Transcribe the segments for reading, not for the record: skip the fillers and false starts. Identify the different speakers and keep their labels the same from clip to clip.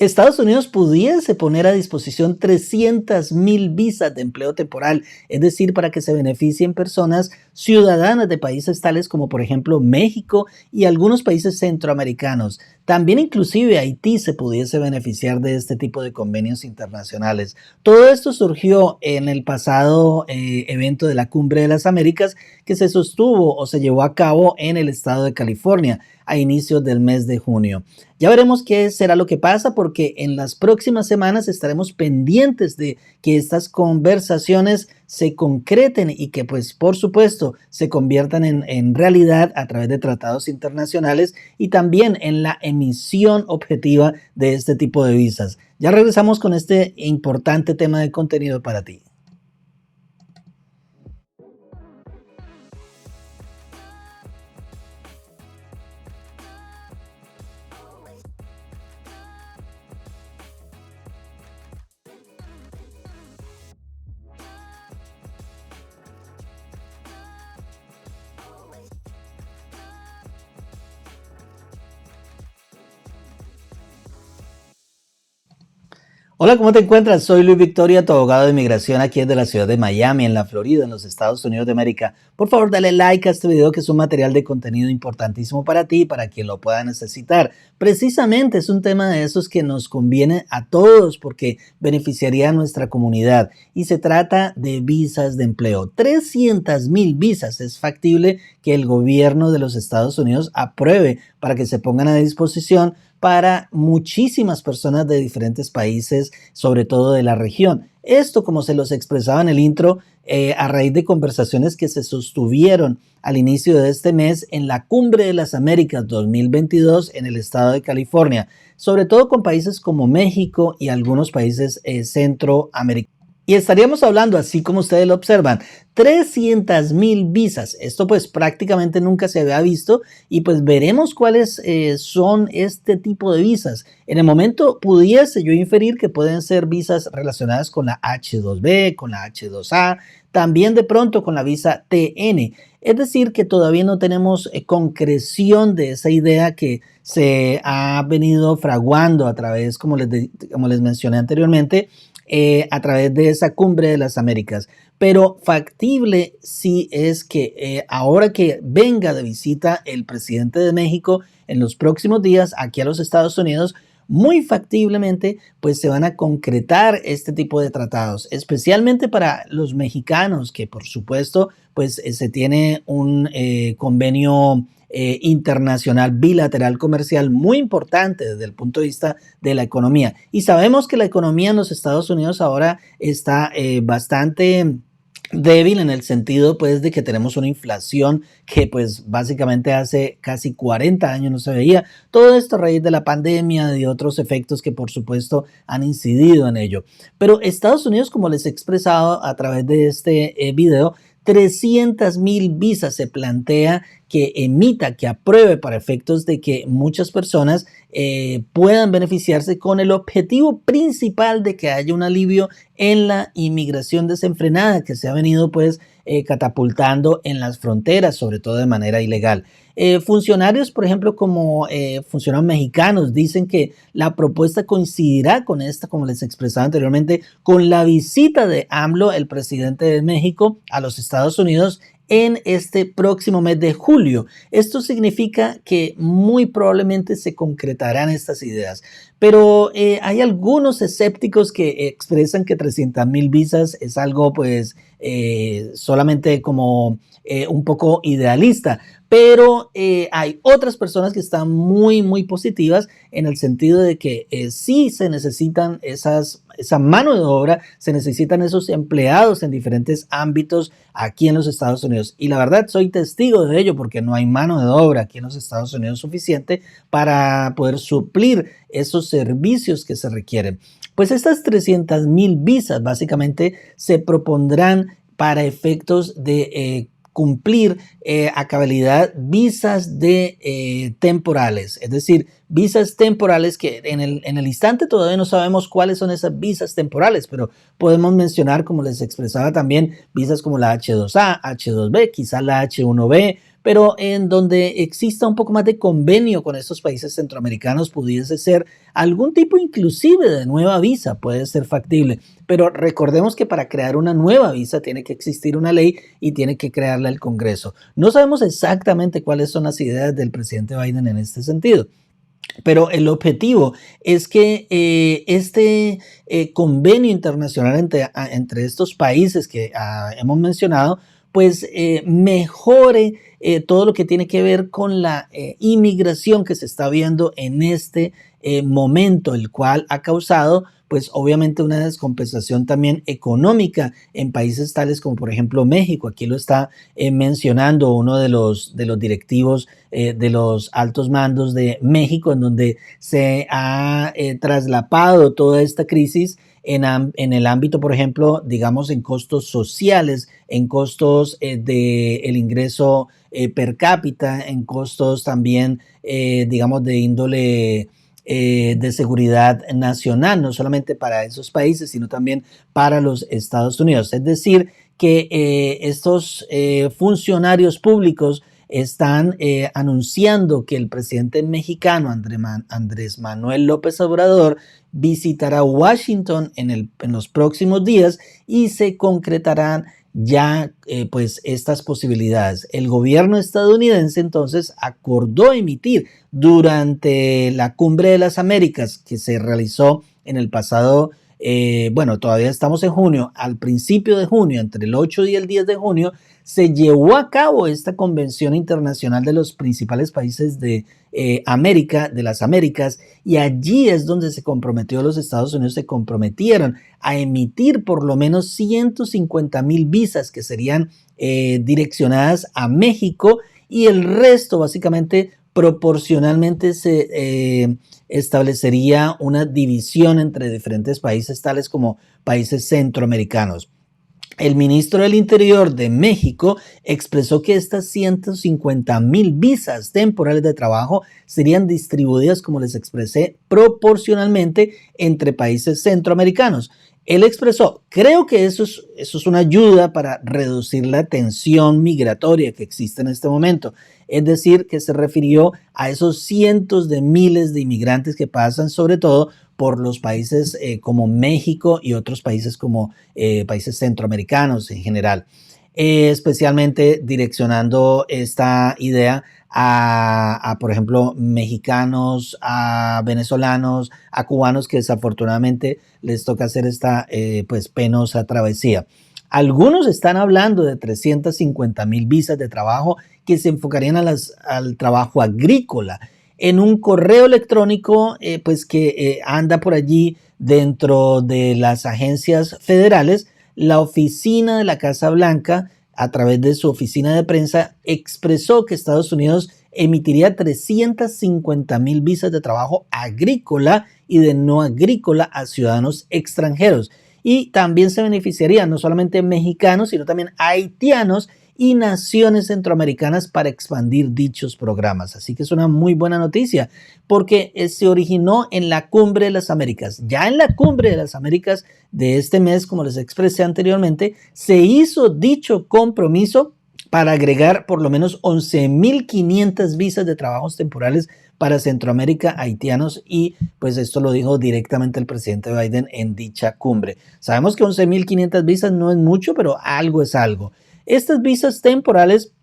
Speaker 1: Estados Unidos pudiese poner a disposición 300.000 visas de empleo temporal, es decir, para que se beneficien personas ciudadanas de países tales como por ejemplo México y algunos países centroamericanos. También inclusive Haití se pudiese beneficiar de este tipo de convenios internacionales. Todo esto surgió en el pasado evento de la Cumbre de las Américas que se sostuvo o se llevó a cabo en el estado de California a inicios del mes de junio. Ya veremos qué será lo que pasa porque en las próximas semanas estaremos pendientes de que estas conversaciones se concreten y que pues por supuesto se conviertan en realidad a través de tratados internacionales y también en la emisión objetiva de este tipo de visas. Ya regresamos con este importante tema de contenido para ti. Hola, ¿cómo te encuentras? Soy Luis Victoria, tu abogado de inmigración aquí desde la ciudad de Miami, en la Florida, en los Estados Unidos de América. Por favor, dale like a este video que es un material de contenido importantísimo para ti y para quien lo pueda necesitar. Precisamente es un tema de esos que nos conviene a todos porque beneficiaría a nuestra comunidad y se trata de visas de empleo. 300.000 visas es factible que el gobierno de los Estados Unidos apruebe para que se pongan a disposición para muchísimas personas de diferentes países, sobre todo de la región. Esto, como se los expresaba en el intro, a raíz de conversaciones que se sostuvieron al inicio de este mes en la Cumbre de las Américas 2022 en el estado de California, sobre todo con países como México y algunos países centroamericanos. Y estaríamos hablando, así como ustedes lo observan, 300.000 visas. Esto pues prácticamente nunca se había visto y pues veremos cuáles son este tipo de visas. En el momento pudiese yo inferir que pueden ser visas relacionadas con la H2B, con la H2A, también de pronto con la visa TN. Es decir, que todavía no tenemos concreción de esa idea que se ha venido fraguando a través, como les mencioné anteriormente, a través de esa Cumbre de las Américas. Pero factible sí es que ahora que venga de visita el presidente de México en los próximos días aquí a los Estados Unidos, muy factiblemente pues se van a concretar este tipo de tratados, especialmente para los mexicanos que por supuesto pues se tiene un convenio internacional bilateral comercial muy importante desde el punto de vista de la economía. Y sabemos que la economía en los Estados Unidos ahora está bastante débil en el sentido pues de que tenemos una inflación que pues básicamente hace casi 40 años no se veía. Todo esto a raíz de la pandemia y de otros efectos que por supuesto han incidido en ello. Pero Estados Unidos, como les he expresado a través de este video, 300.000 visas se plantea que emita, que apruebe para efectos de que muchas personas puedan beneficiarse con el objetivo principal de que haya un alivio en la inmigración desenfrenada que se ha venido pues catapultando en las fronteras, sobre todo de manera ilegal. Funcionarios, por ejemplo, como funcionarios mexicanos, dicen que la propuesta coincidirá con esta, como les expresaba anteriormente, con la visita de AMLO, el presidente de México, a los Estados Unidos en este próximo mes de julio. Esto significa que muy probablemente se concretarán estas ideas, pero hay algunos escépticos que expresan que 300.000 visas es algo pues solamente como un poco idealista, pero hay otras personas que están muy positivas en el sentido de que sí se necesitan esa mano de obra, se necesitan esos empleados en diferentes ámbitos aquí en los Estados Unidos. Y la verdad soy testigo de ello porque no hay mano de obra aquí en los Estados Unidos suficiente para poder suplir esos servicios que se requieren. Pues estas 300.000 visas básicamente se propondrán para efectos de cumplir a cabalidad visas de temporales, es decir, visas temporales que en el instante todavía no sabemos cuáles son esas visas temporales, pero podemos mencionar, como les expresaba también, visas como la H2A, H2B, quizá la H1B, pero en donde exista un poco más de convenio con estos países centroamericanos pudiese ser algún tipo inclusive de nueva visa, puede ser factible. Pero recordemos que para crear una nueva visa tiene que existir una ley y tiene que crearla el Congreso. No sabemos exactamente cuáles son las ideas del presidente Biden en este sentido. Pero el objetivo es que este convenio internacional entre estos países que hemos mencionado, pues mejore todo lo que tiene que ver con la inmigración que se está viendo en este momento, el cual ha causado pues obviamente una descompensación también económica en países tales como por ejemplo México. Aquí lo está mencionando uno de los directivos de los altos mandos de México, en donde se ha traslapado toda esta crisis en el ámbito, por ejemplo, digamos, en costos sociales, en costos del ingreso per cápita, en costos también, digamos, de índole de seguridad nacional, no solamente para esos países, sino también para los Estados Unidos. Es decir, que estos funcionarios públicos están anunciando que el presidente mexicano Andrés Manuel López Obrador visitará Washington en los próximos días y se concretarán ya pues estas posibilidades. El gobierno estadounidense entonces acordó emitir durante la Cumbre de las Américas que se realizó en el pasado, bueno, todavía estamos en junio, al principio de junio, entre el 8 y el 10 de junio, se llevó a cabo esta convención internacional de los principales países de América, de las Américas, y allí es donde se comprometió, los Estados Unidos se comprometieron a emitir por lo menos 150,000 visas que serían direccionadas a México, y el resto básicamente proporcionalmente se establecería una división entre diferentes países tales como países centroamericanos. El ministro del Interior de México expresó que estas 150,000 visas temporales de trabajo serían distribuidas, como les expresé, proporcionalmente entre países centroamericanos. Él expresó, creo que eso es una ayuda para reducir la tensión migratoria que existe en este momento. Es decir, que se refirió a esos cientos de miles de inmigrantes que pasan sobre todo por los países como México y otros países como países centroamericanos en general, especialmente direccionando esta idea por ejemplo, mexicanos, a venezolanos, a cubanos que desafortunadamente les toca hacer esta pues penosa travesía. Algunos están hablando de 350,000 visas de trabajo que se enfocarían al trabajo agrícola. En un correo electrónico pues que anda por allí dentro de las agencias federales, la oficina de la Casa Blanca, a través de su oficina de prensa, expresó que Estados Unidos emitiría 350,000 visas de trabajo agrícola y de no agrícola a ciudadanos extranjeros. Y también se beneficiarían no solamente mexicanos, sino también haitianos y naciones centroamericanas para expandir dichos programas. Así que es una muy buena noticia porque se originó en la Cumbre de las Américas. Ya en la Cumbre de las Américas de este mes, como les expresé anteriormente, se hizo dicho compromiso para agregar por lo menos 11,500 visas de trabajos temporales para Centroamérica, haitianos, y pues esto lo dijo directamente el presidente Biden en dicha cumbre. Sabemos que 11,500 visas no es mucho, pero algo es algo. Estas visas temporales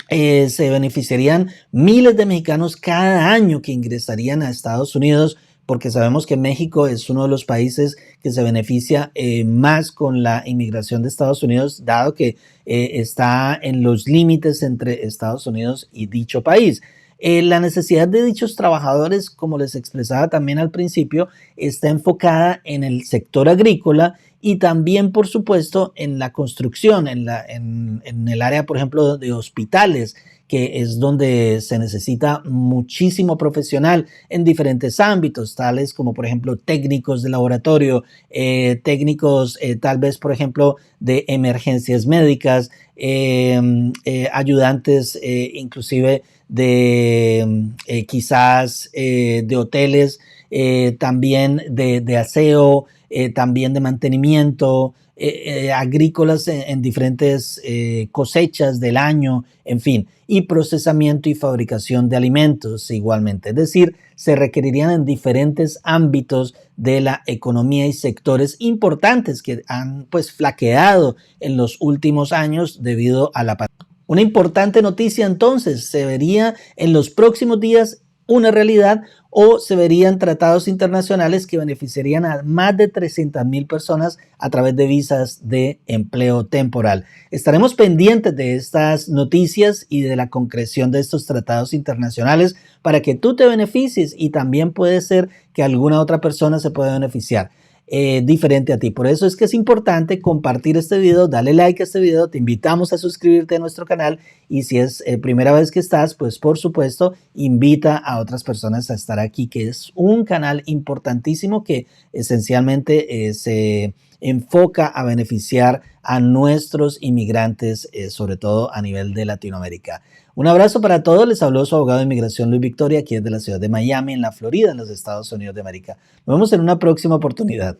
Speaker 1: se beneficiarían miles de mexicanos cada año que ingresarían a Estados Unidos, porque sabemos que México es uno de los países que se beneficia más con la inmigración de Estados Unidos, dado que está en los límites entre Estados Unidos y dicho país. La necesidad de dichos trabajadores, como les expresaba también al principio, está enfocada en el sector agrícola y también, por supuesto, en la construcción, en el área, por ejemplo, de hospitales, que es donde se necesita muchísimo profesional en diferentes ámbitos, tales como, por ejemplo, técnicos de laboratorio, técnicos tal vez, por ejemplo, de emergencias médicas, ayudantes inclusive de quizás de hoteles, también de aseo, también de mantenimiento, agrícolas en diferentes cosechas del año, en fin, y procesamiento y fabricación de alimentos igualmente. Es decir, se requerirían en diferentes ámbitos de la economía y sectores importantes que han pues flaqueado en los últimos años debido a la pandemia. Una importante noticia entonces, se vería en los próximos días una realidad o se verían tratados internacionales que beneficiarían a más de 300,000 personas a través de visas de empleo temporal. Estaremos pendientes de estas noticias y de la concreción de estos tratados internacionales para que tú te beneficies y también puede ser que alguna otra persona se pueda beneficiar. Diferente a ti. Por eso es que es importante compartir este video, dale like a este video, te invitamos a suscribirte a nuestro canal y si es primera vez que estás, pues por supuesto invita a otras personas a estar aquí, que es un canal importantísimo que esencialmente se enfoca a beneficiar a nuestros inmigrantes, sobre todo a nivel de Latinoamérica. Un abrazo para todos, les habló su abogado de inmigración Luis Victoria, aquí desde la ciudad de Miami, en la Florida, en los Estados Unidos de América. Nos vemos en una próxima oportunidad.